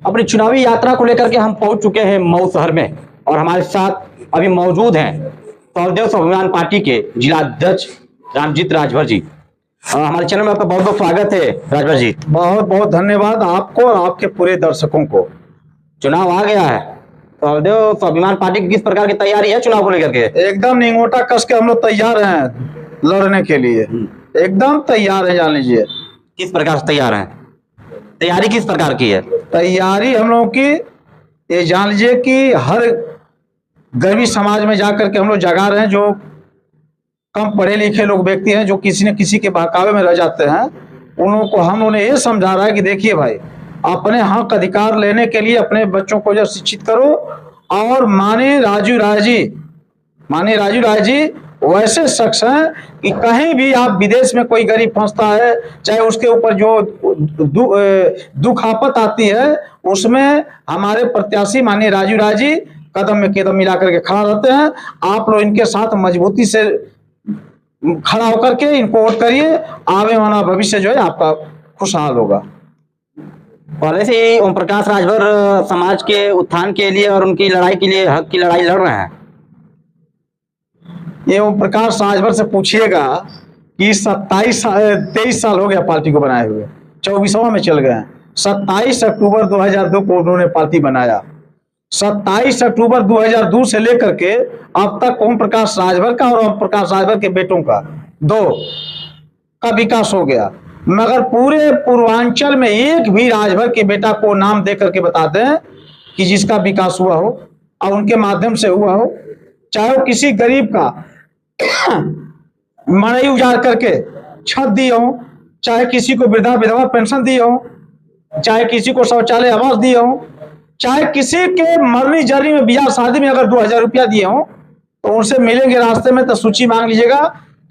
अपनी चुनावी यात्रा को लेकर के हम पहुंच चुके हैं मऊ शहर में और हमारे साथ अभी मौजूद हैं सहदेव स्वाभिमान पार्टी के जिला अध्यक्ष रामजीत राजभर जी। हमारे चैनल में आपका बहुत बहुत स्वागत है राजभर जी। बहुत बहुत धन्यवाद आपको और आपके पूरे दर्शकों को। चुनाव आ गया है, सहदेव स्वाभिमान पार्टी की किस प्रकार की तैयारी है चुनाव को लेकर के? एकदम निंगोटा कस के हम लोग तैयार हैं लड़ने के लिए, एकदम तैयार है। जान लीजिए किस प्रकार से तैयार हैं, तैयारी किस प्रकार की है? तैयारी हम लोगों की ये जान लीजिए कि हर गरीबी समाज में जाकर के हम लोग जगा रहे हैं। जो कम पढ़े लिखे लोग व्यक्ति हैं, जो किसी न किसी के बहकावे में रह जाते हैं, उन लोगों को हम लोगों ने ये समझा रहा है कि देखिए भाई, अपने हक अधिकार लेने के लिए अपने बच्चों को जब शिक्षित करो। और माननीय राजू राय जी वैसे शख्स हैं कि कहीं भी आप विदेश में कोई गरीब फंसता है, चाहे उसके ऊपर जो दुख आपत आती है, उसमें हमारे प्रत्याशी माननीय राजू राय जी कदम में कदम मिला करके खड़ा रहते हैं। आप लोग इनके साथ मजबूती से खड़ा होकर के इनको वोट करिए, आने वाला भविष्य जो है आपका खुशहाल होगा। पहले से ही ओम प्रकाश राजभर समाज के उत्थान के लिए और उनकी लड़ाई के लिए हक की लड़ाई लड़ रहे हैं। ये ओम प्रकाश राजभर से पूछिएगा कि 23 साल हो गया पार्टी को बनाए हुए, 24वां में चल गए हैं। 27 अक्टूबर 2002 को उन्होंने पार्टी बनाया। 27 अक्टूबर 2002 से लेकर के अब तक ओम प्रकाश राजभर का और ओम प्रकाश राजभर के बेटों का दो का विकास हो गया, मगर पूरे पूर्वांचल में एक भी राजभर के बेटा को नाम दे करके बताते हैं कि जिसका विकास हुआ हो और उनके माध्यम से हुआ हो। चाहे वो किसी गरीब का मड़ई उजाड़ करके छत दिए हो, चाहे किसी को वृद्धा विधवा पेंशन दिए हो, चाहे किसी को शौचालय आवास दिए हो, चाहे किसी के मरनी जर्नी में ब्याह शादी में अगर 2000 रुपया दिए हो, तो उनसे मिलेंगे रास्ते में तो सूची मांग लीजिएगा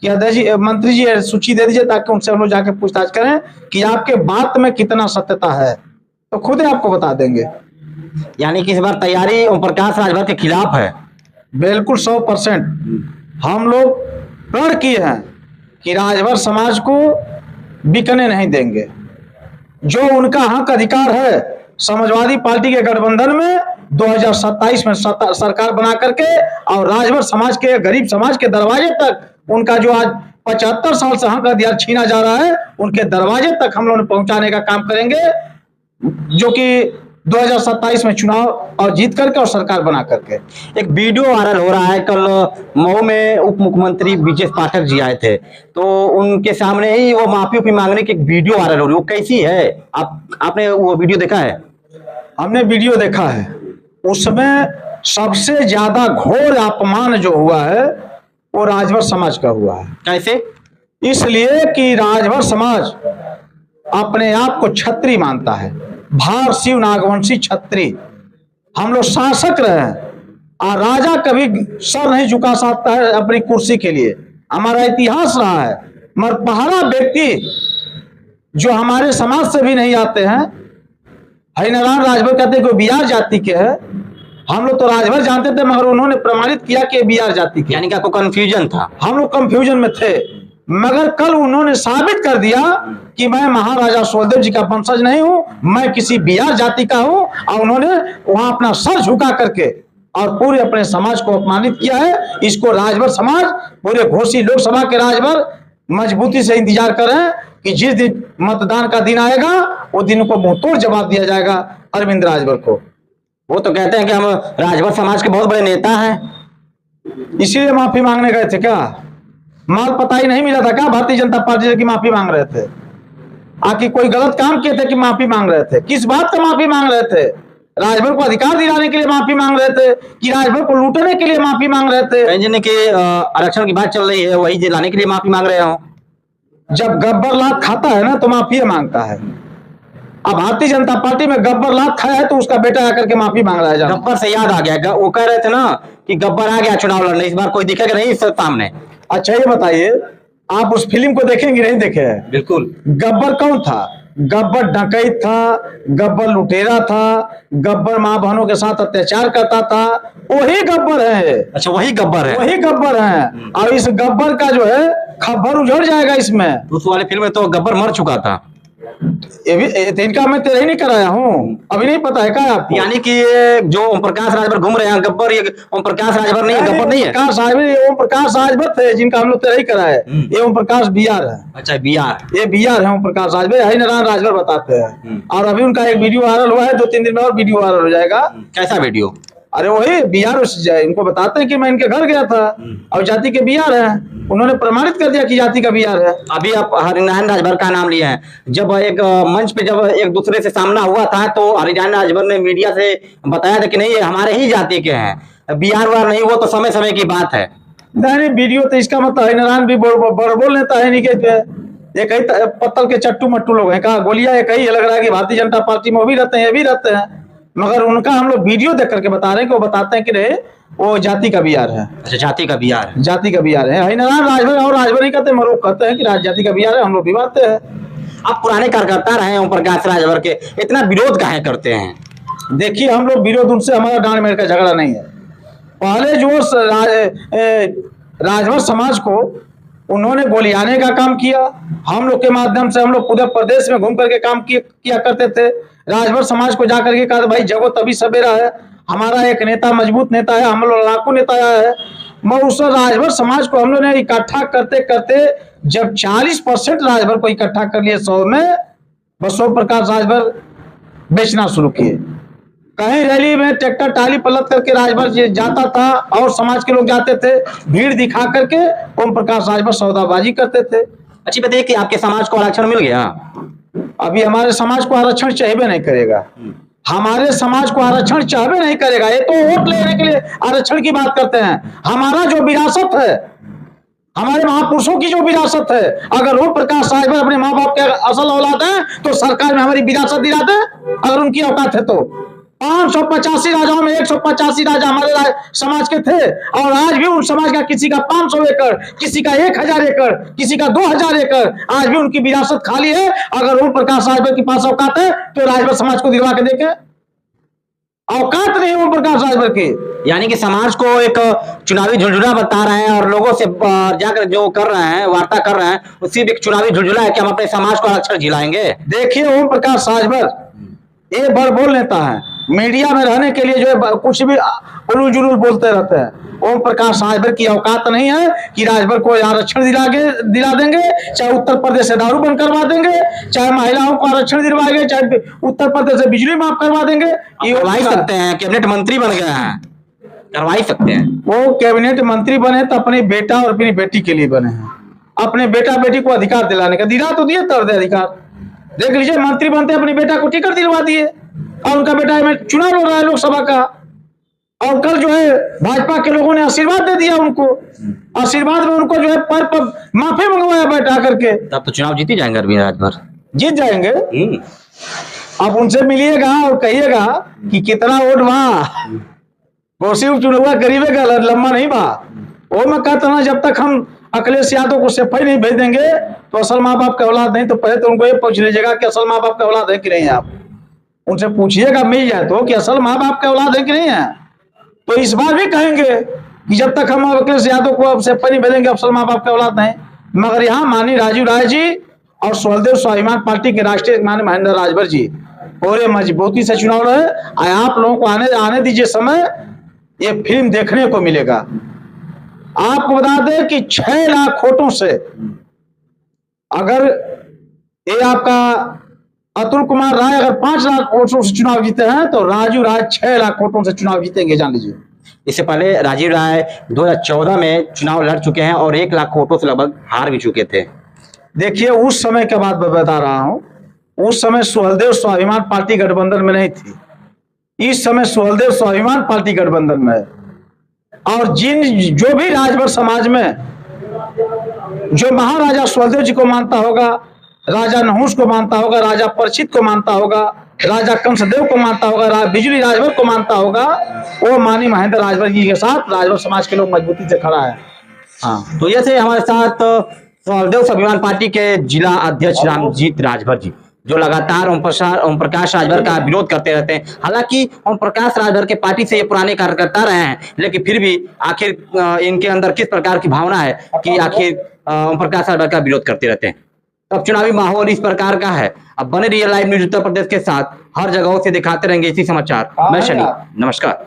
कि अध्यक्ष जी, मंत्री जी सूची दे दीजिए, ताकि उनसे हम लोग जाके पूछताछ करें कि आपके बात में कितना सत्यता है, तो खुद ही आपको बता देंगे। यानी कि इस बार तैयारी ओम प्रकाश राजभर के खिलाफ है? बिल्कुल 100% हम लोग प्रण किए हैं कि राजभर समाज को बिकने नहीं देंगे। जो उनका हक अधिकार है, समाजवादी पार्टी के गठबंधन में 2027 में सरकार बना करके और राजभर समाज के, गरीब समाज के दरवाजे तक, उनका जो आज 75 साल से हक अधिकार छीना जा रहा है, उनके दरवाजे तक हम लोग पहुंचाने का काम करेंगे, जो कि 2027 में चुनाव और जीत करके और सरकार बना करके। एक वीडियो वायरल हो रहा है, कल मऊ में उप मुख्यमंत्री ब्रिजेश पाठक जी आए थे, तो उनके सामने ही वो माफी मांगने की एक वीडियो वायरल हो रही है, वो कैसी है? आपने वो वीडियो देखा है? हमने वीडियो देखा है, उसमें सबसे ज्यादा घोर अपमान जो हुआ है वो राजभर समाज का हुआ है। कैसे? इसलिए कि राजभर समाज अपने आप को छत्री मानता है, भार शिव नागवंशी छत्री। हम लोग शासक रहे हैं और राजा कभी सर नहीं झुका सकता है अपनी कुर्सी के लिए, हमारा इतिहास रहा है। मगर पहाड़ा व्यक्ति जो हमारे समाज से भी नहीं आते हैं, हरिनारायण राजभर कहते हैं कि बिहार जाति के है, हम लोग तो राजभर जानते थे, मगर उन्होंने प्रमाणित किया कि बिहार जाति के। यानी कि आपको कंफ्यूजन था? हम लोग कंफ्यूजन में थे, मगर कल उन्होंने साबित कर दिया कि मैं महाराजा सुहेलदेव जी का वंशज नहीं हूं, मैं किसी बिहार जाति का हूं। और उन्होंने वहां अपना सर झुका करके और पूरे अपने समाज को अपमानित किया है। इसको राजभर समाज, पूरे घोसी लोकसभा के राजभर मजबूती से इंतजार कर रहे हैं कि जिस दिन मतदान का दिन आएगा, वो दिन को मुंहतोड़ जवाब दिया जाएगा अरविंद राजभर को। वो तो कहते हैं कि हम राजभर समाज के बहुत बड़े नेता हैं, इसीलिए माफी मांगने गए थे क्या? माल पता ही नहीं मिला था क्या भारतीय जनता पार्टी से कि माफी मांग रहे थे? आखिर कोई गलत काम किए थे कि माफी मांग रहे थे? किस बात का माफी मांग रहे थे? राजभर को अधिकार दिलाने के लिए माफी मांग रहे थे कि राजभर को लूटने के लिए माफी मांग रहे थे? के आरक्षण की बात चल रही है, वही दिलाने के लिए माफी मांग रहे हो? जब गब्बर लात खाता है ना, तो माफी मांगता है। अब भारतीय जनता पार्टी में गब्बर लात खाया है, तो उसका बेटा आकर के माफी मांग रहा है। गब्बर से याद आ गया, वो कह रहे थे ना कि गब्बर आ गया चुनाव लड़ने, इस बार कोई दिखेगा नहीं इस सामने। अच्छा ये बताइए, आप उस फिल्म को देखेंगे नहीं देखे हैं? बिल्कुल। गब्बर कौन था? गब्बर डकैत था, गब्बर लुटेरा था, गब्बर माँ बहनों के साथ अत्याचार करता था, वही गब्बर है। अच्छा वही गब्बर है? वही गब्बर है। और इस गब्बर का जो है खबर उजड़ जाएगा इसमें। उस वाले फिल्म में तो गब्बर मर चुका था। तो इनका मैं तेरे ही नहीं कराया हूँ, अभी नहीं पता है क्या आपको? यानी कि ये जो ओम प्रकाश राजभर घूम रहे हैं गब्बर, ये ओम प्रकाश राजभर नहीं है, गब्बर नहीं है। प्रकाश राजभर, ओम प्रकाश राजभर थे जिनका हम लोग तेरा ही कराया है। ये ओम प्रकाश बिहार है। अच्छा, बिहार। ये बिहार है ओम प्रकाश राजभर, हरिनारायण राजभर बताते हैं। और अभी उनका एक वीडियो वायरल हुआ है, 2-3 दिन में और वीडियो वायरल हो जाएगा। कैसा वीडियो? अरे वही बिहार, इनको बताते हैं कि मैं इनके घर गया था और जाति के बिहार है, उन्होंने प्रमाणित कर दिया कि जाति का बिहार है। अभी आप हरिनारायण राजभर का नाम लिए हैं, जब एक मंच पे जब एक दूसरे से सामना हुआ था तो हरिनारायण राजभर ने मीडिया से बताया था कि नहीं ये हमारे ही जाति के हैं, बिहार वार नहीं, वो तो समय समय की बात है। नहीं वीडियो तो इसका मतलब हरिनारायण भी बोल लेता है नहीं के ये कई पत्तल के चट्टू मट्टू लोग हैं, कहा गोलियां ये कई लग रहा है कि भारतीय जनता पार्टी में वो भी रहते हैं, ये भी रहते हैं, मगर उनका हम लोग वीडियो देख करके बता रहे हैं कि वो बताते हैं कि रे वो जाति का बिहार है। अच्छा, जाति का बिहार, जाति का बिहार है। हरिनारायण राजभर और राजभर नहीं कहते, मरोक कहते हैं कि जाति का बिहार है, हम लोग भी बात है। आप पुराने कार्यकर्ता रहे ओम प्रकाश राजभर के, इतना विरोध काहे करते हैं? देखिए हम लोग विरोध उनसे, हमारा डांड मेर का झगड़ा नहीं है। पहले जो राजभर समाज को उन्होंने गोलियाने का काम किया, हम लोग के माध्यम से हम लोग पूरे प्रदेश में घूम करके काम किया करते थे। राजभर समाज को जाकर के कहा भाई जगो तभी सवेरा है, हमारा एक नेता मजबूत नेता है, हम लोग लड़ाकू नेता है। मगर उस राजभर समाज को हम लोग ने इकट्ठा करते करते जब 40% राजभर को इकट्ठा कर लिए 100 में, बस ओम प्रकाश राजभर बेचना शुरू किए। कहीं रैली में ट्रैक्टर टाली पलट करके राजभर जाता था और समाज के लोग जाते थे, भीड़ दिखा करके ओम प्रकाश राजभर सौदाबाजी करते थे। अच्छी बात है कि आपके समाज को आरक्षण मिल गया। अभी हमारे समाज को आरक्षण चाहिए नहीं करेगा, हमारे समाज को आरक्षण चाहिए नहीं करेगा। ये तो वोट लेने के लिए आरक्षण की बात करते हैं। हमारा जो विरासत है, हमारे महापुरुषों की जो विरासत है, अगर ओम प्रकाश राजभर अपने माँ बाप के असल औलाद है तो सरकार में हमारी विरासत दिला दे, अगर उनकी औकात है तो। 585 राजाओं में 185 राजा हमारे समाज के थे, और आज भी उन समाज का किसी का 500 एकड़, किसी का 1000 एकड़, किसी का 2000 एकड़, आज भी उनकी विरासत खाली है। अगर ओम प्रकाश राजभर के पास औकात है तो राजभर समाज को दिलवा के देखे, औकात नहीं ओम प्रकाश राजभर की। यानी कि समाज को एक चुनावी झुंझुना बता रहे हैं और लोगों से जाकर जो कर रहे हैं, वार्ता कर रहे हैं, उसी भी एक चुनावी झुंझुना है कि हम अपने समाज को आरक्षण दिलाएंगे। देखिए ओम प्रकाश राजभर ये बड़ बोल लेता है, मीडिया में रहने के लिए जो है कुछ भी उलूल जुलूल बोलते रहते हैं। ओम प्रकाश राजभर की औकात नहीं है कि राजभर को आरक्षण दिला देंगे, चाहे उत्तर प्रदेश से दारू बंद करवा देंगे, चाहे महिलाओं को आरक्षण दिलवाएंगे, चाहे उत्तर प्रदेश से बिजली माफ करवा देंगे। ये करवा ही सकते हैं, कैबिनेट मंत्री बन गए हैं, करवा ही सकते हैं। वो कैबिनेट मंत्री बने तो अपने बेटा और अपनी बेटी के लिए बने हैं, अपने बेटा बेटी को अधिकार दिलाने का, दिला तो दिए तर दे अधिकार। देख लीजिए मंत्री बनते अपने बेटा को टिकट दिलवा दिए और उनका बेटा में चुनाव लड़ रहा है लोकसभा का, और कल जो है भाजपा के लोगों ने आशीर्वाद दे दिया उनको, आशीर्वाद में उनको जो है पर माफी मंगवाया बैठा करके। तब तो चुनाव जीत ही जाएंगे अरविंद राजभर, जीत जाएंगे। आप उनसे मिलिएगा और कहिएगा कि कितना वोट बा, वो चुनाव करीबे का लंबा नहीं बा। वो मैं कहता ना जब तक हम अखिलेश यादव को सेफाई नहीं भेज देंगे तो असल माँ बाप का औलाद नहीं। तो पहले तो उनको ये पूछ लीजिएगा कि असल माँ बाप का औलाद है कि नहीं है। आप उनसे पूछिएगा मिल जाए तो कि असल माँ बाप का औलाद है कि नहीं है, तो इस बार भी कहेंगे कि जब तक हम अखिलेश यादव को सेफाई नहीं भेजेंगे असल माँ बाप का औलाद नहीं। मगर यहाँ माननीय राजीव राय जी और सुहलदेव स्वाभिमान पार्टी के राष्ट्रीय माननीय महेंद्र राजभर जी पूरे मजबूती से चुनाव लड़े। आप लोगों को आने दीजिए समय, ये फिल्म देखने को मिलेगा। आपको बता दें कि 6 लाख वोटों से अगर ये आपका अतुल कुमार राय अगर 5 लाख वोटों से चुनाव जीते हैं तो राजू राय 6 लाख वोटों से चुनाव जीतेंगे, जान लीजिए। इससे पहले राजीव राय 2014 में चुनाव लड़ चुके हैं और 1 लाख वोटों से लगभग हार भी चुके थे। देखिए उस समय के बाद मैं बता रहा हूं, उस समय सुहलदेव स्वाभिमान पार्टी गठबंधन में नहीं थी, इस समय सुहलदेव स्वाभिमान पार्टी गठबंधन में है। और जो भी राजभर समाज में जो महाराजा सुहलदेव जी को मानता होगा, राजा नहुष को मानता होगा, राजा परिचित को मानता होगा, राजा कंसदेव को मानता होगा, बिजली राजभर को मानता होगा, वो माननीय महेंद्र राजभर जी के साथ राजभर समाज के लोग मजबूती से खड़ा है। हाँ, तो ये थे हमारे साथ सुहलदेव स्वाभिमान पार्टी के जिला अध्यक्ष रामजीत राजभर जी, जो लगातार ओम प्रकाश राजभर का विरोध करते रहते हैं। हालांकि ओम प्रकाश राजभर के पार्टी से ये पुराने कार्यकर्ता रहे हैं, लेकिन फिर भी आखिर इनके अंदर किस प्रकार की भावना है कि आखिर ओम प्रकाश राजभर का विरोध करते रहते हैं। अब चुनावी माहौल इस प्रकार का है। अब बने रहिए लाइव न्यूज उत्तर प्रदेश के साथ, हर जगहों से दिखाते रहेंगे इसी समाचार। मैं शनि, नमस्कार।